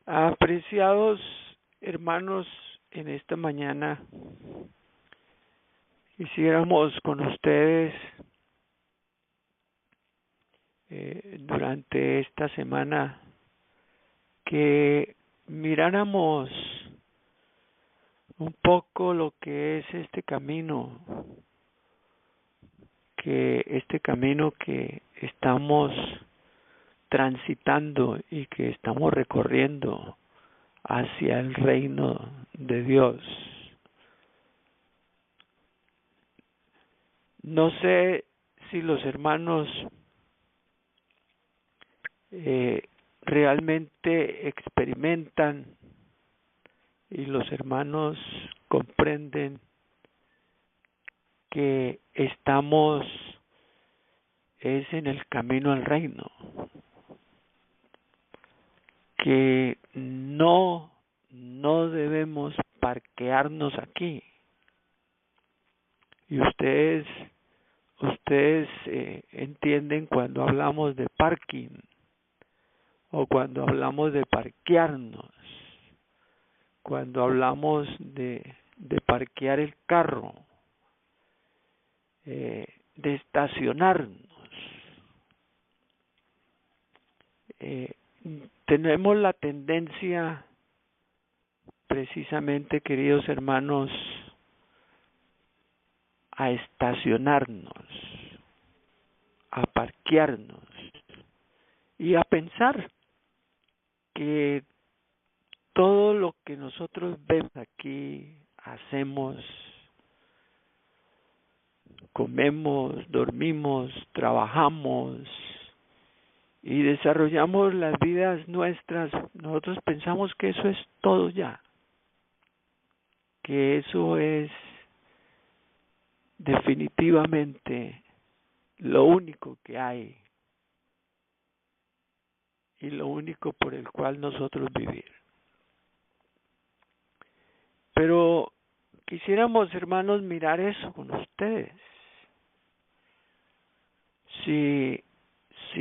Apreciados hermanos, en esta mañana quisiéramos con ustedes durante esta semana que miráramos un poco lo que es este camino que estamos transitando y que estamos recorriendo hacia el reino de Dios. No sé si los hermanos realmente experimentan y los hermanos comprenden que estamos es en el camino al reino, que no debemos parquearnos aquí. Y ustedes entienden cuando hablamos de parking o cuando hablamos de parquearnos, cuando hablamos de parquear el carro, de estacionarnos. Tenemos la tendencia, precisamente, queridos hermanos, a estacionarnos, a parquearnos y a pensar que todo lo que nosotros vemos aquí, hacemos, comemos, dormimos, trabajamos y desarrollamos las vidas nuestras, nosotros pensamos que eso es todo ya, que eso es definitivamente lo único que hay y lo único por el cual nosotros vivir. Pero quisiéramos, hermanos, mirar eso con ustedes. Si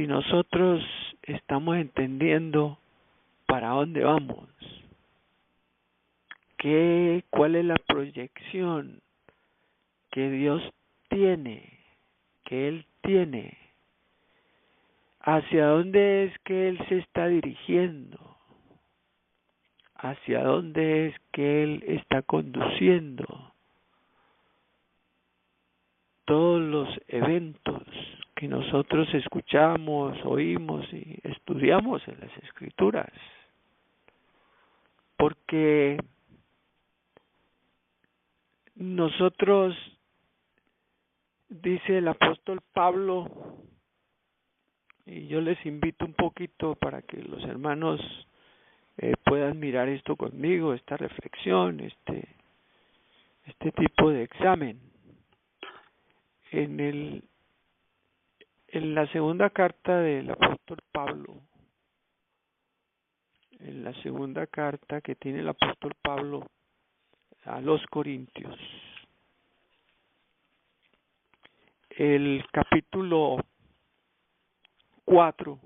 nosotros estamos entendiendo para dónde vamos, cuál es la proyección que Dios tiene, que Él tiene, hacia dónde es que Él se está dirigiendo, hacia dónde es que Él está conduciendo todos los eventos que nosotros escuchamos, oímos y estudiamos en las Escrituras. Porque nosotros, dice el apóstol Pablo, y yo les invito un poquito para que los hermanos puedan mirar esto conmigo, esta reflexión, este tipo de examen. En la segunda carta del apóstol Pablo, en la segunda carta que tiene el apóstol Pablo a los Corintios, el capítulo 4,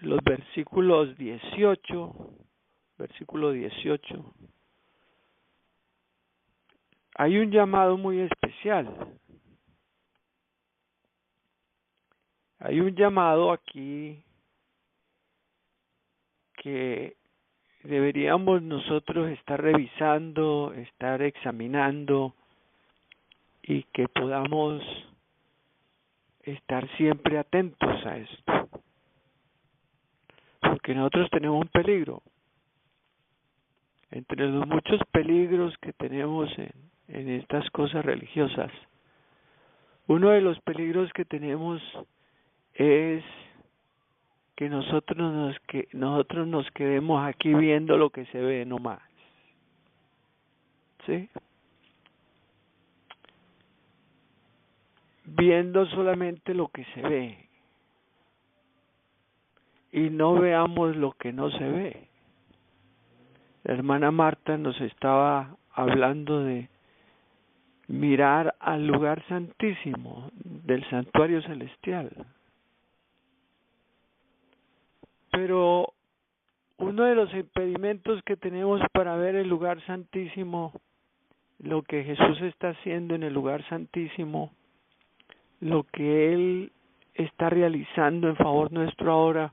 los versículos 18, versículo 18, hay un llamado muy especial. Hay un llamado aquí que deberíamos nosotros estar revisando, estar examinando y que podamos estar siempre atentos a esto. Porque nosotros tenemos un peligro. Entre los muchos peligros que tenemos en estas cosas religiosas, uno de los peligros que tenemos es que nosotros nos quedemos aquí viendo lo que se ve nomás. ¿Sí? Viendo solamente lo que se ve y no veamos lo que no se ve. La hermana Marta nos estaba hablando de mirar al lugar santísimo del santuario celestial. Pero uno de los impedimentos que tenemos para ver el lugar santísimo, lo que Jesús está haciendo en el lugar santísimo, lo que Él está realizando en favor nuestro ahora,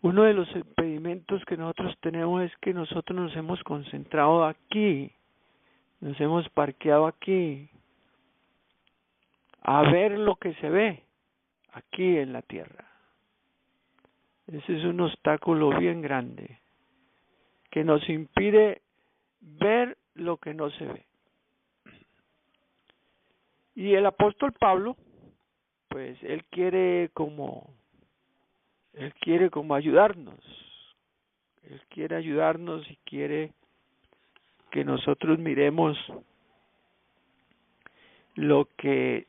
uno de los impedimentos que nosotros tenemos es que nosotros nos hemos concentrado aquí, nos hemos parqueado aquí, a ver lo que se ve aquí en la tierra. Ese es un obstáculo bien grande que nos impide ver lo que no se ve. Y el apóstol Pablo, pues él quiere como ayudarnos. Él quiere ayudarnos y quiere que nosotros miremos lo que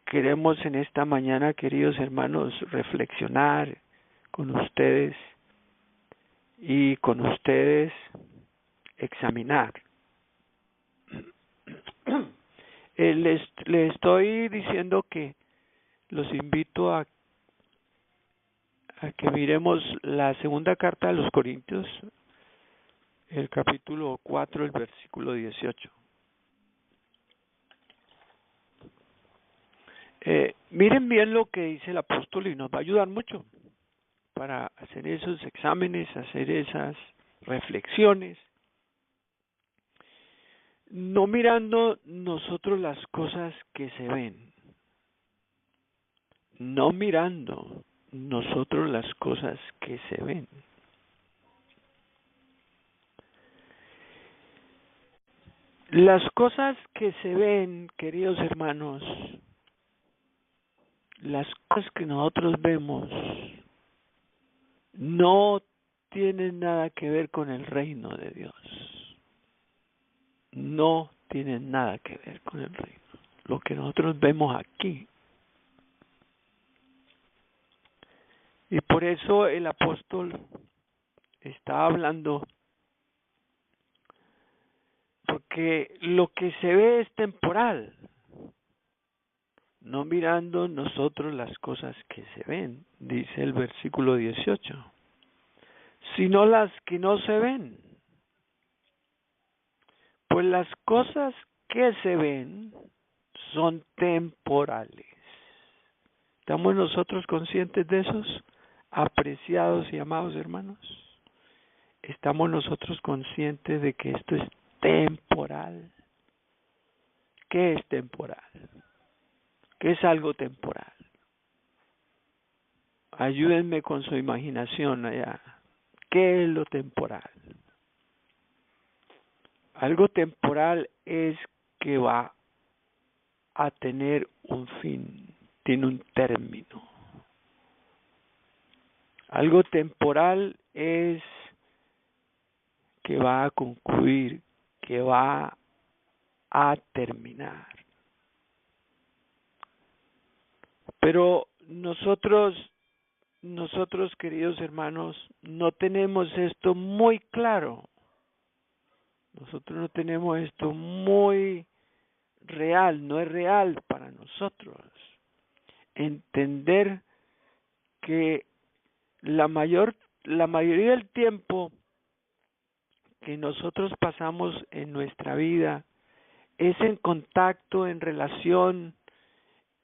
queremos en esta mañana, queridos hermanos, reflexionar con ustedes y con ustedes examinar. Les estoy diciendo que los invito a que miremos la segunda carta a los Corintios, el capítulo 4, el versículo 18. Miren bien lo que dice el apóstol y nos va a ayudar mucho para hacer esos exámenes, hacer esas reflexiones, no mirando nosotros las cosas que se ven, no mirando nosotros las cosas que se ven. Las cosas que se ven, queridos hermanos, las cosas que nosotros vemos no tienen nada que ver con el reino de Dios. No tienen nada que ver con el reino. Lo que nosotros vemos aquí. Y por eso el apóstol está hablando, porque lo que se ve es temporal, no mirando nosotros las cosas que se ven, dice el versículo 18, sino las que no se ven. Pues las cosas que se ven son temporales. ¿Estamos nosotros conscientes de esos, apreciados y amados hermanos? ¿Estamos nosotros conscientes de que esto es temporal? ¿Qué es temporal? ¿Qué es algo temporal? Ayúdenme con su imaginación allá. ¿Qué es lo temporal? Algo temporal es que va a tener un fin, tiene un término. Algo temporal es que va a concluir, que va a terminar. Pero nosotros, queridos hermanos, no tenemos esto muy claro. Nosotros no tenemos esto muy real, no es real para nosotros. Entender que la mayoría del tiempo que nosotros pasamos en nuestra vida es en contacto, en relación,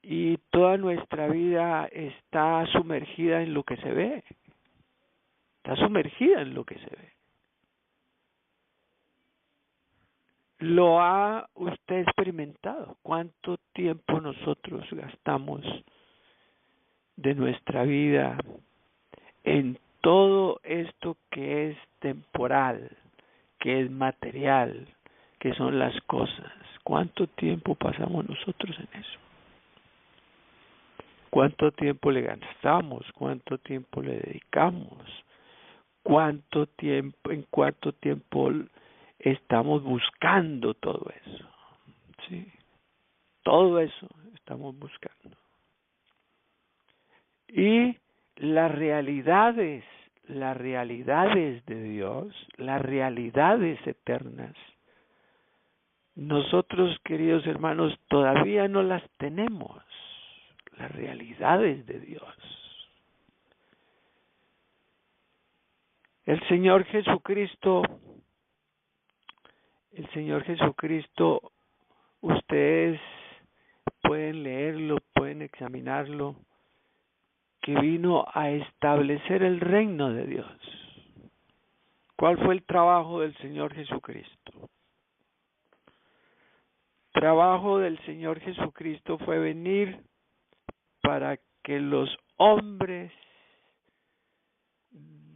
y toda nuestra vida está sumergida en lo que se ve. Está sumergida en lo que se ve. ¿Lo ha usted experimentado? ¿Cuánto tiempo nosotros gastamos de nuestra vida en todo esto que es temporal, que es material, que son las cosas? ¿Cuánto tiempo pasamos nosotros en eso? ¿Cuánto tiempo le gastamos? ¿Cuánto tiempo le dedicamos? ¿En cuánto tiempo estamos buscando todo eso? ¿Sí? Todo eso estamos buscando. Y las realidades de Dios, las realidades eternas, nosotros, queridos hermanos, todavía no las tenemos, las realidades de Dios. El Señor Jesucristo, ustedes pueden leerlo, pueden examinarlo, que vino a establecer el reino de Dios. ¿Cuál fue el trabajo del Señor Jesucristo? El trabajo del Señor Jesucristo fue venir para que los hombres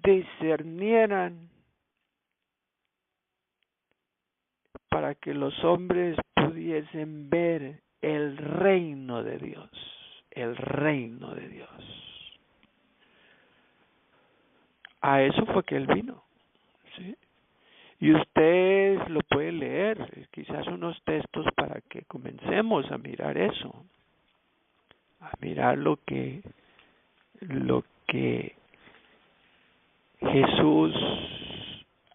discernieran, para que los hombres pudiesen ver el reino de Dios, el reino de Dios. A eso fue que Él vino, ¿sí? Y ustedes lo pueden leer, quizás unos textos para que comencemos a mirar eso, a mirar lo que Jesús,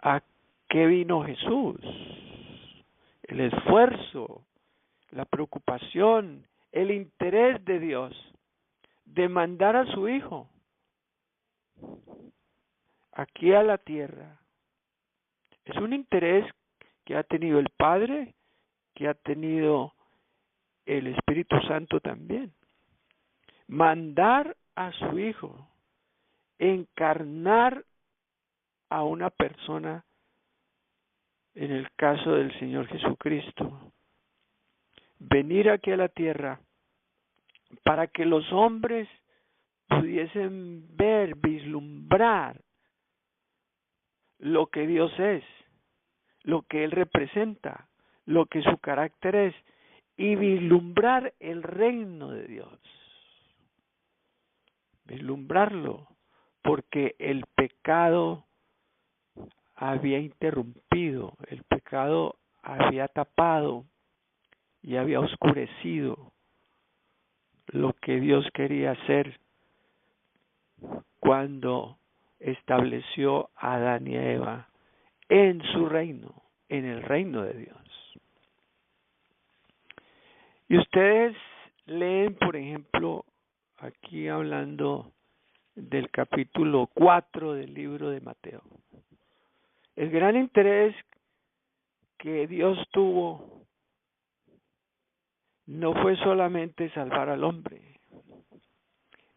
¿a qué vino Jesús? El esfuerzo, la preocupación, el interés de Dios de mandar a su Hijo aquí a la tierra. Es un interés que ha tenido el Padre, que ha tenido el Espíritu Santo también. Mandar a su Hijo, encarnar a una persona, en el caso del Señor Jesucristo, venir aquí a la tierra para que los hombres pudiesen ver, vislumbrar lo que Dios es, lo que Él representa, lo que su carácter es, y vislumbrar el reino de Dios. Vislumbrarlo, porque el pecado había interrumpido, el pecado había tapado y había oscurecido lo que Dios quería hacer cuando estableció a Adán y a Eva en su reino, en el reino de Dios. Y ustedes leen, por ejemplo, aquí hablando del capítulo 4 del libro de Mateo. El gran interés que Dios tuvo no fue solamente salvar al hombre.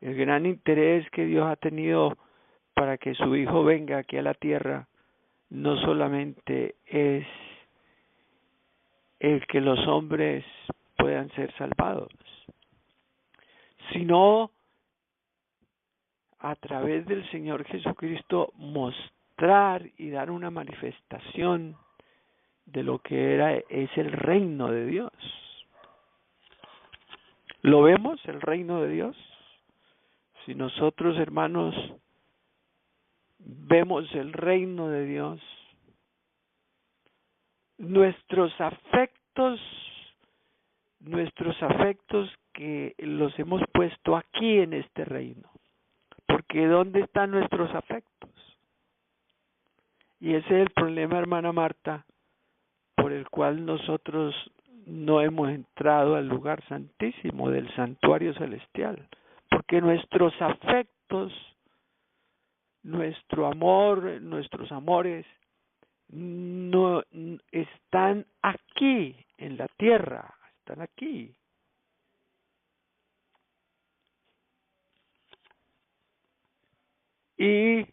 El gran interés que Dios ha tenido para que su Hijo venga aquí a la tierra no solamente es el que los hombres puedan ser salvados, sino a través del Señor Jesucristo mostrar y dar una manifestación de lo que es el reino de Dios. ¿Lo vemos, el reino de Dios? Si nosotros, hermanos, vemos el reino de Dios, nuestros afectos que los hemos puesto aquí en este reino. Porque ¿dónde están nuestros afectos? Y ese es el problema, hermana Marta, por el cual nosotros no hemos entrado al lugar santísimo del santuario celestial. Porque nuestros afectos, nuestro amor, nuestros amores, no están aquí en la tierra, están aquí. Y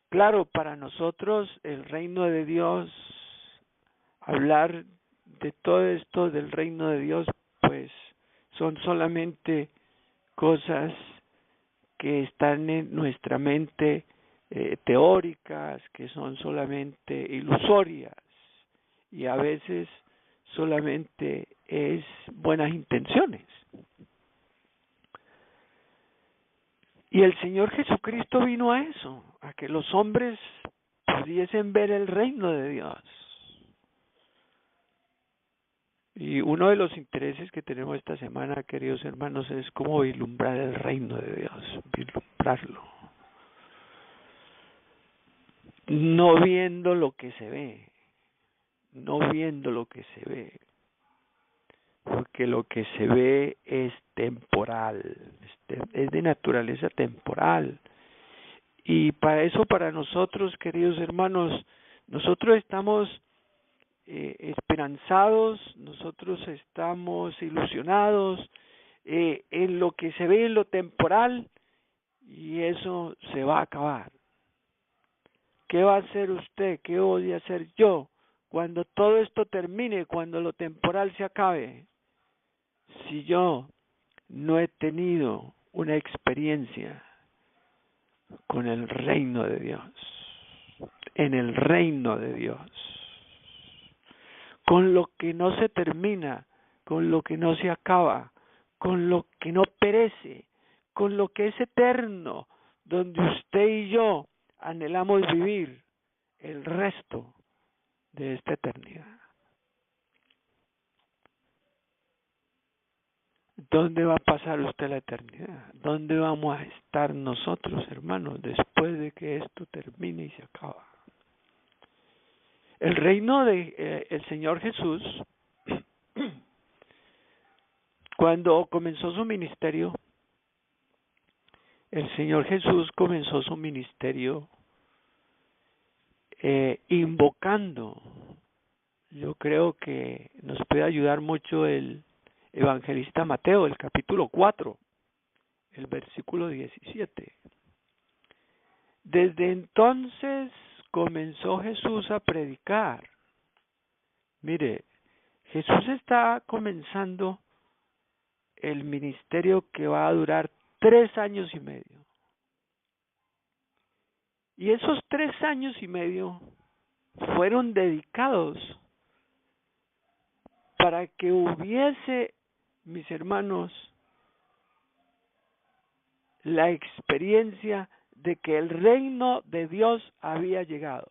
claro, para nosotros el reino de Dios, hablar de todo esto del reino de Dios, pues son solamente cosas que están en nuestra mente, teóricas, que son solamente ilusorias, y a veces solamente es buenas intenciones. Y el Señor Jesucristo vino a eso, a que los hombres pudiesen ver el reino de Dios. Y uno de los intereses que tenemos esta semana, queridos hermanos, es cómo vislumbrar el reino de Dios, vislumbrarlo. No viendo lo que se ve, no viendo lo que se ve, que lo que se ve es temporal, es de naturaleza temporal. Y para eso, para nosotros, queridos hermanos, nosotros estamos esperanzados, nosotros estamos ilusionados en lo que se ve en lo temporal, y eso se va a acabar. ¿Qué va a hacer usted? ¿Qué voy a hacer yo cuando todo esto termine, cuando lo temporal se acabe? Si yo no he tenido una experiencia con el reino de Dios, en el reino de Dios, con lo que no se termina, con lo que no se acaba, con lo que no perece, con lo que es eterno, donde usted y yo anhelamos vivir el resto de esta eternidad. ¿Dónde va a pasar usted la eternidad? ¿Dónde vamos a estar nosotros, hermanos, después de que esto termine y se acaba? El reino de el Señor Jesús, cuando comenzó su ministerio, el Señor Jesús comenzó su ministerio invocando. Yo creo que nos puede ayudar mucho el evangelista Mateo, el capítulo 4, el versículo 17. Desde entonces comenzó Jesús a predicar. Mire, Jesús está comenzando el ministerio que va a durar 3 años y medio. Y esos 3 años y medio fueron dedicados para que hubiese, mis hermanos, la experiencia de que el reino de Dios había llegado.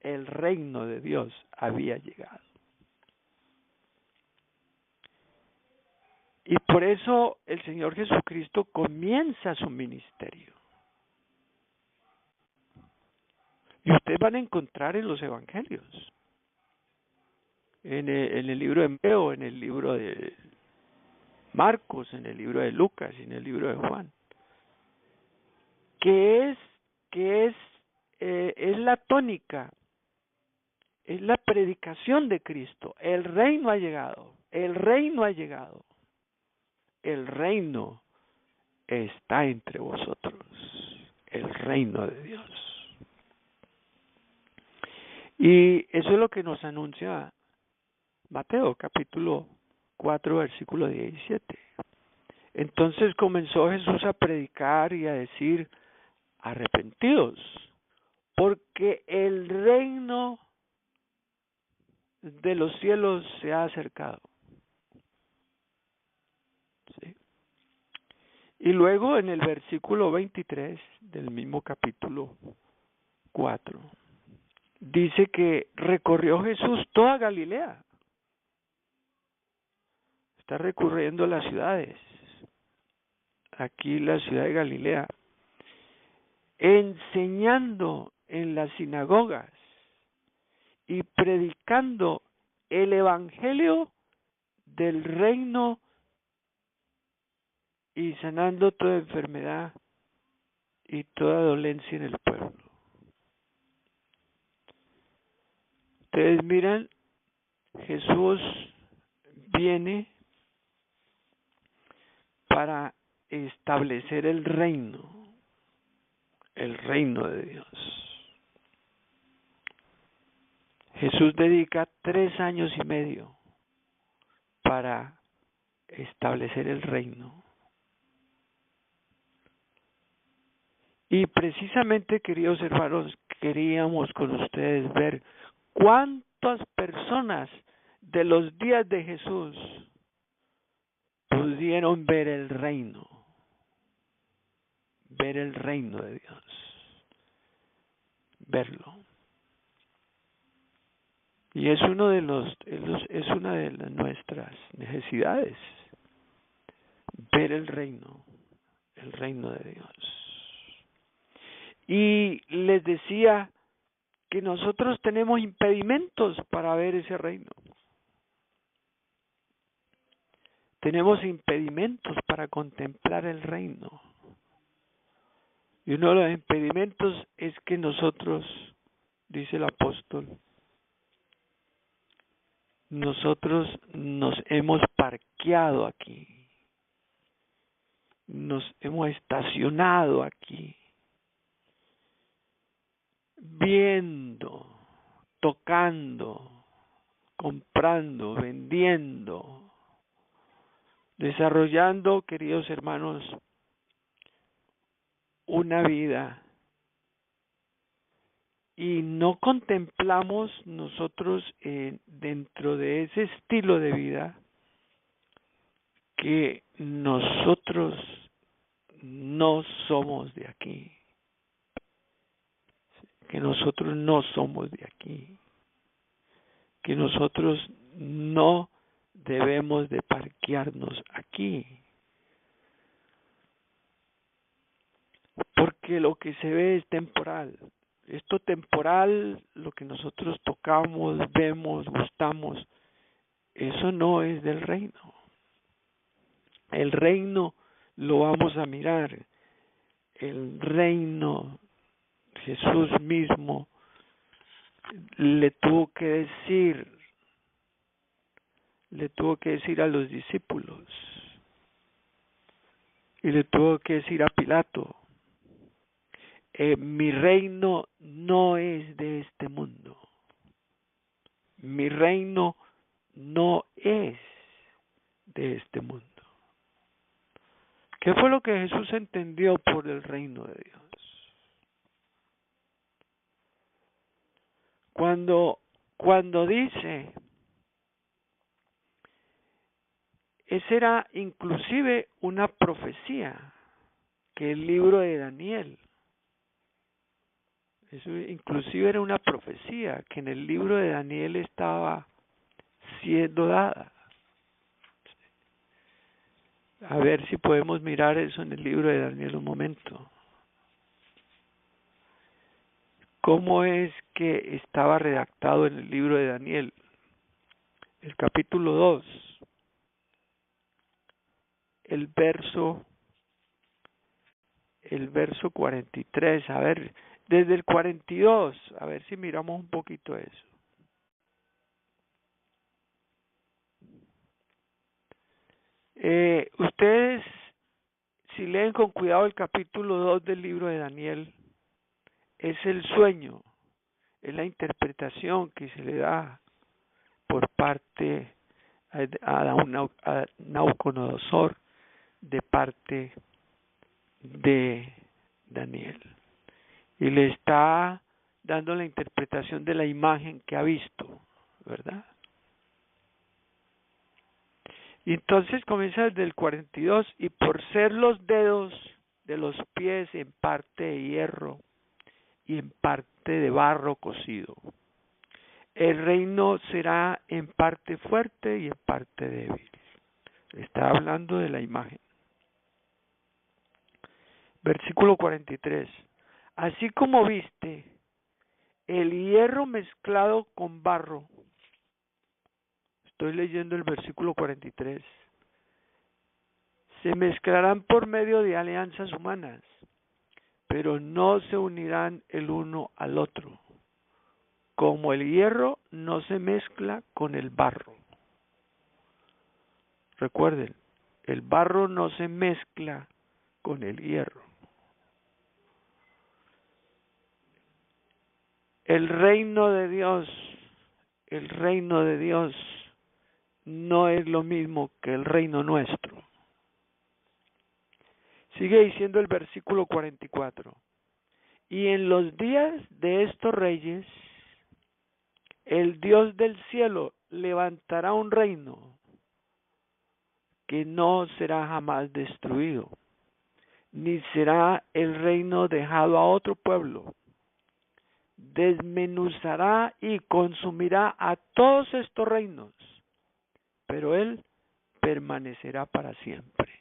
El reino de Dios había llegado. Y por eso el Señor Jesucristo comienza su ministerio. Y ustedes van a encontrar en los evangelios, en el libro de Mateo, en el libro de Marcos, en el libro de Lucas y en el libro de Juan, que es la tónica, es la predicación de Cristo. El reino ha llegado, el reino ha llegado, el reino está entre vosotros, el reino de Dios. Y eso es lo que nos anuncia Mateo capítulo 4 versículo 17. Entonces comenzó Jesús a predicar y a decir: arrepentidos, porque el reino de los cielos se ha acercado. ¿Sí? Y luego en el versículo 23 del mismo capítulo 4, dice que recorrió Jesús toda Galilea. Está recorriendo las ciudades. Aquí la ciudad de Galilea, enseñando en las sinagogas y predicando el evangelio del reino y sanando toda enfermedad y toda dolencia en el pueblo. Ustedes miran, Jesús viene para establecer el reino de Dios. Jesús dedica 3 años y medio para establecer el reino. Y precisamente, queridos hermanos, queríamos con ustedes ver cuántas personas de los días de Jesús pudieron ver el reino de Dios, verlo. Y es una de nuestras necesidades, ver el reino de Dios. Y les decía que nosotros tenemos impedimentos para ver ese reino. tenemos impedimentos para contemplar el reino. Y uno de los impedimentos es que nosotros, dice el apóstol, nosotros nos hemos parqueado aquí, nos hemos estacionado aquí, viendo, tocando, comprando, vendiendo, desarrollando, queridos hermanos, una vida, y no contemplamos nosotros dentro de ese estilo de vida que nosotros no somos de aquí, que nosotros no somos de aquí, que nosotros no debemos de parquearnos aquí, porque lo que se ve es temporal. Esto temporal, lo que nosotros tocamos, vemos, gustamos, eso no es del reino. El reino lo vamos a mirar. El reino, Jesús mismo le tuvo que decir a los discípulos, y le tuvo que decir a Pilato, mi reino no es de este mundo. Mi reino no es de este mundo. ¿Qué fue lo que Jesús entendió por el reino de Dios? Cuando dice, esa era inclusive una profecía, que el libro de Daniel, eso inclusive era una profecía que en el libro de Daniel estaba siendo dada. A ver si podemos mirar eso en el libro de Daniel un momento. ¿Cómo es que estaba redactado en el libro de Daniel? El capítulo 2, el verso 43, a ver, desde el 42, a ver si miramos un poquito eso. Ustedes, si leen con cuidado el capítulo 2 del libro de Daniel, es el sueño, es la interpretación que se le da por parte a Nabucodonosor de parte de Daniel. Y le está dando la interpretación de la imagen que ha visto, ¿verdad? Y entonces comienza desde el 42, y por ser los dedos de los pies en parte de hierro y en parte de barro cocido, el reino será en parte fuerte y en parte débil. Está hablando de la imagen. Versículo 43. Así como viste el hierro mezclado con barro. Estoy leyendo el versículo 43. Se mezclarán por medio de alianzas humanas, pero no se unirán el uno al otro, como el hierro no se mezcla con el barro. Recuerden, el barro no se mezcla con el hierro. El reino de Dios no es lo mismo que el reino nuestro. Sigue diciendo el versículo 44. Y en los días de estos reyes, el Dios del cielo levantará un reino que no será jamás destruido, ni será el reino dejado a otro pueblo. Desmenuzará y consumirá a todos estos reinos, pero él permanecerá para siempre.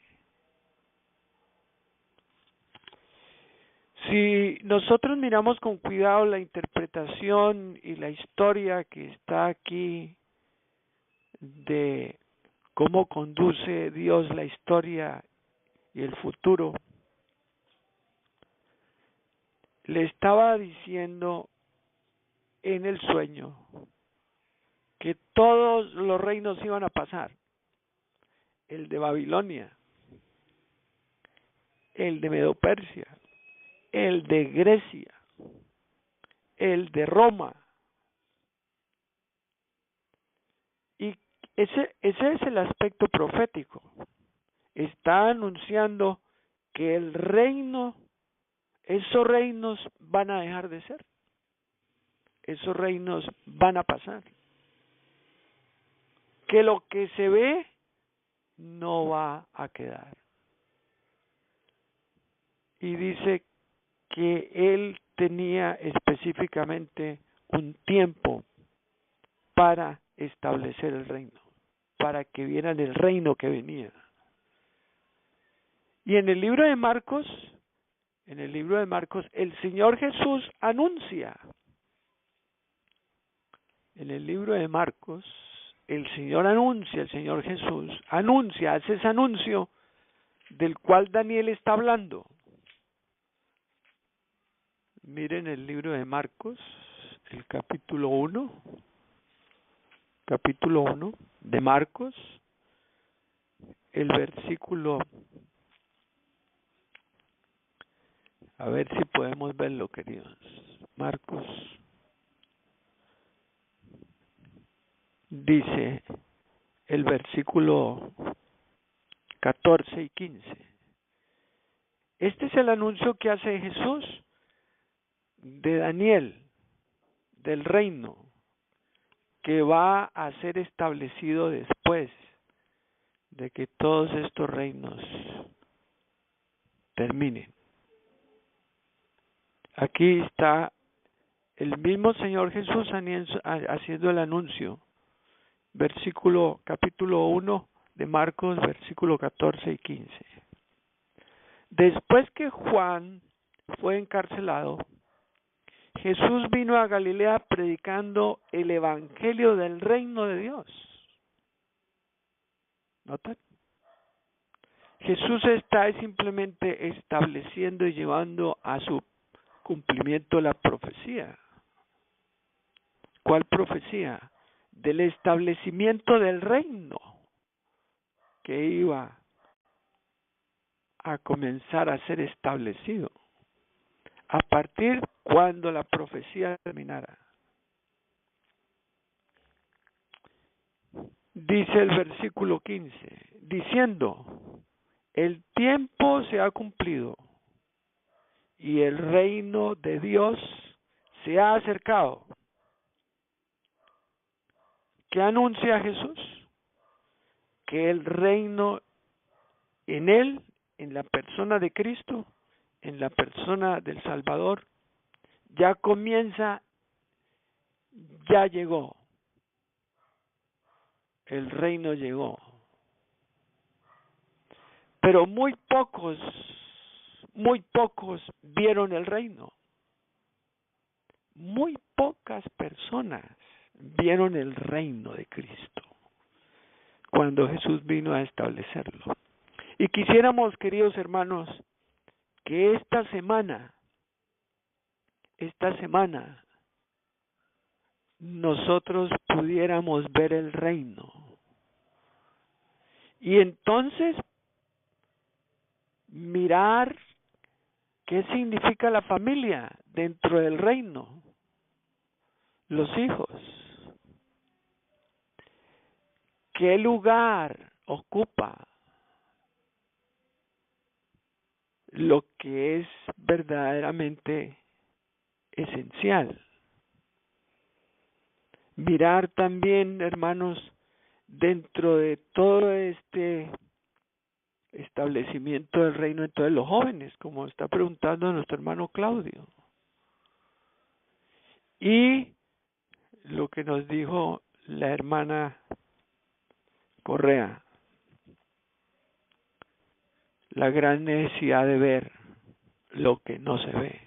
Si nosotros miramos con cuidado la interpretación y la historia que está aquí de cómo conduce Dios la historia y el futuro, le estaba diciendo en el sueño que todos los reinos iban a pasar: el de Babilonia, el de Medo-Persia, el de Grecia, el de Roma. Y ese es el aspecto profético. Está anunciando que el reino, esos reinos van a dejar de ser. Esos reinos van a pasar. Que lo que se ve no va a quedar. Y dice que él tenía específicamente un tiempo para establecer el reino, para que vieran el reino que venía. Y en el libro de Marcos, el Señor Jesús anuncia. En el libro de Marcos, el Señor Jesús anuncia, hace ese anuncio del cual Daniel está hablando. Miren el libro de Marcos, el capítulo 1 de Marcos, el versículo, a ver si podemos verlo, queridos. Marcos dice el versículo 14 y 15. Este es el anuncio que hace Jesús de Daniel, del reino, que va a ser establecido después de que todos estos reinos terminen. Aquí está el mismo Señor Jesús haciendo el anuncio. Capítulo 1 de Marcos, versículo 14 y 15. Después que Juan fue encarcelado, Jesús vino a Galilea predicando el evangelio del reino de Dios. ¿Notan? Jesús está simplemente estableciendo y llevando a su cumplimiento la profecía. ¿Cuál profecía? Del establecimiento del reino que iba a comenzar a ser establecido a partir cuando la profecía terminara. Dice el versículo 15, diciendo: el tiempo se ha cumplido y el reino de Dios se ha acercado. ¿Qué anuncia Jesús? Que el reino en él, en la persona de Cristo, en la persona del Salvador, ya comienza, ya llegó. El reino llegó. Pero muy pocos vieron el reino. Muy pocas personas vieron el reino de Cristo cuando Jesús vino a establecerlo. Y quisiéramos, queridos hermanos, que esta semana, nosotros pudiéramos ver el reino. Y entonces mirar qué significa la familia dentro del reino, los hijos, qué lugar ocupa lo que es verdaderamente esencial. Mirar también, hermanos, dentro de todo este establecimiento del reino en todos los jóvenes, como está preguntando nuestro hermano Claudio. Y lo que nos dijo la hermana Correa, la gran necesidad de ver lo que no se ve,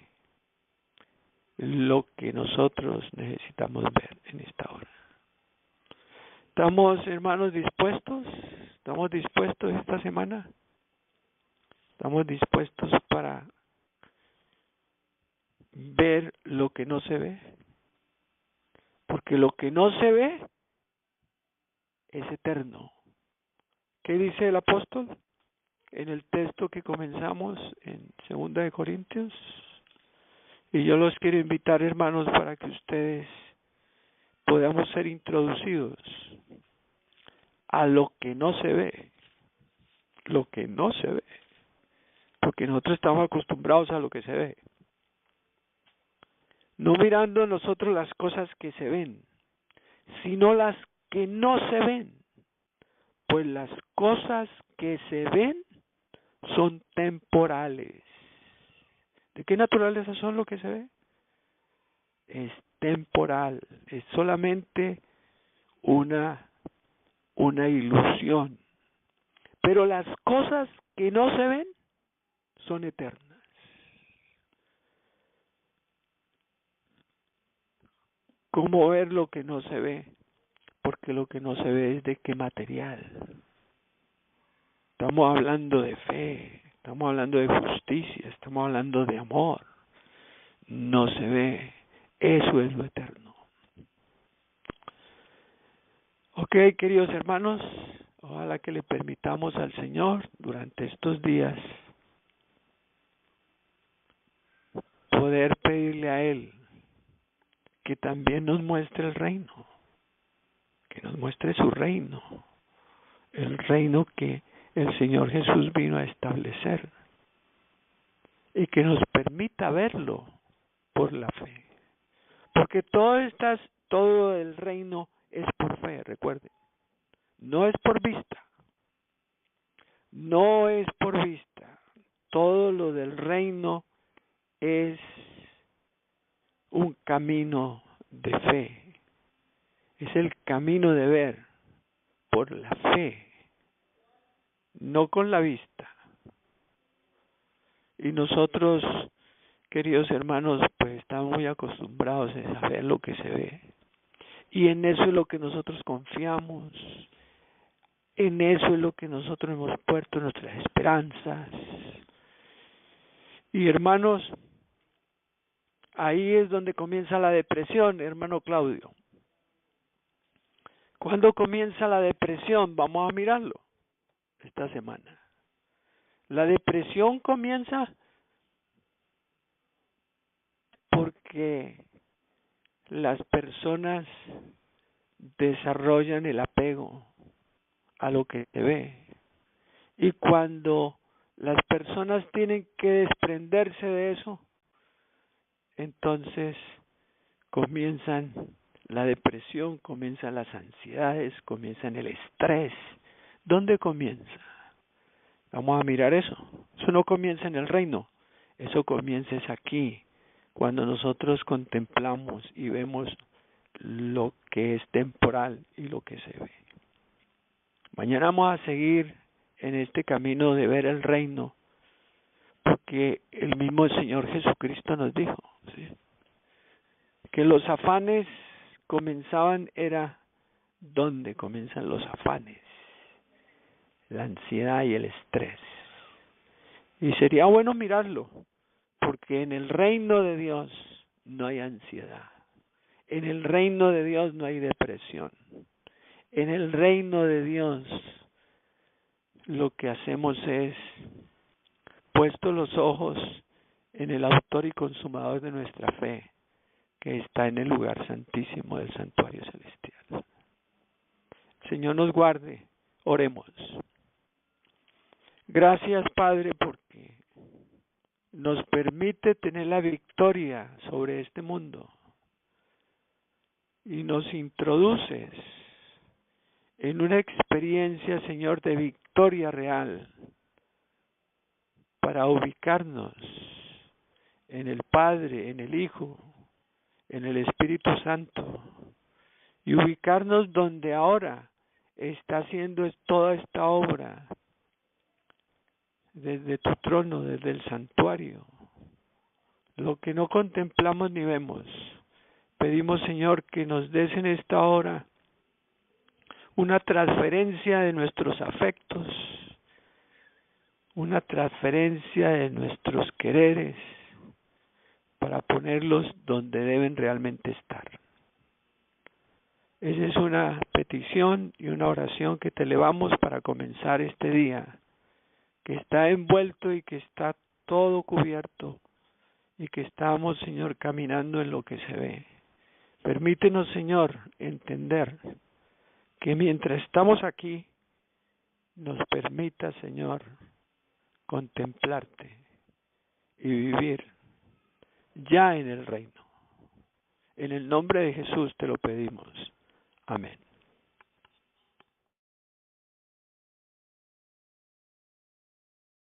lo que nosotros necesitamos ver en esta hora. ¿Estamos, hermanos, dispuestos? ¿Estamos dispuestos esta semana? ¿Estamos dispuestos para ver lo que no se ve? Porque lo que no se ve es eterno. ¿Qué dice el apóstol en el texto que comenzamos en 2 Corintios? Y yo los quiero invitar, hermanos, para que ustedes podamos ser introducidos a lo que no se ve. Lo que no se ve. Porque nosotros estamos acostumbrados a lo que se ve. No mirando nosotros las cosas que se ven, sino las que no se ven. Pues las cosas que se ven son temporales. ¿De qué naturaleza son lo que se ve? Es temporal, es solamente una ilusión. Pero las cosas que no se ven son eternas. ¿Cómo ver lo que no se ve? Porque lo que no se ve es de qué material. Estamos hablando de fe, estamos hablando de justicia, estamos hablando de amor. No se ve, eso es lo eterno. Ok, queridos hermanos, ojalá que le permitamos al Señor durante estos días poder pedirle a Él que también nos muestre el reino, que nos muestre su reino, el reino que el Señor Jesús vino a establecer y que nos permita verlo por la fe. Porque todo el reino es por fe, recuerden. No es por vista. No es por vista. Todo lo del reino es un camino de fe. Es el camino de ver por la fe, no con la vista. Y nosotros, queridos hermanos, pues estamos muy acostumbrados a saber lo que se ve. Y en eso es lo que nosotros confiamos. En eso es lo que nosotros hemos puesto nuestras esperanzas. Y hermanos, ahí es donde comienza la depresión, hermano Claudio. ¿Cuándo comienza la depresión? Vamos a mirarlo esta semana. La depresión comienza porque las personas desarrollan el apego a lo que se ve. Y cuando las personas tienen que desprenderse de eso, entonces comienzan la depresión, comienzan las ansiedades, comienzan el estrés. ¿Dónde comienza? Vamos a mirar eso. Eso no comienza en el reino, eso comienza es aquí, cuando nosotros contemplamos y vemos lo que es temporal y lo que se ve. Mañana vamos a seguir en este camino de ver el reino, porque el mismo Señor Jesucristo nos dijo, ¿sí?, que los afanes comenzaban, era ¿dónde comienzan los afanes? La ansiedad y el estrés. Y sería bueno mirarlo, porque en el reino de Dios no hay ansiedad. En el reino de Dios no hay depresión. En el reino de Dios lo que hacemos es, puesto los ojos en el autor y consumador de nuestra fe, que está en el lugar santísimo del santuario celestial. El Señor nos guarde, oremos. Gracias, Padre, porque nos permite tener la victoria sobre este mundo y nos introduces en una experiencia, Señor, de victoria real para ubicarnos en el Padre, en el Hijo, en el Espíritu Santo y ubicarnos donde ahora está haciendo toda esta obra desde tu trono, desde el santuario. Lo que no contemplamos ni vemos, pedimos, Señor, que nos des en esta hora una transferencia de nuestros afectos, una transferencia de nuestros quereres para ponerlos donde deben realmente estar. Esa es una petición y una oración que te elevamos para comenzar este día, que está envuelto y que está todo cubierto y que estamos, Señor, caminando en lo que se ve. Permítenos, Señor, entender que mientras estamos aquí, nos permita, Señor, contemplarte y vivir ya en el reino. En el nombre de Jesús te lo pedimos. Amén.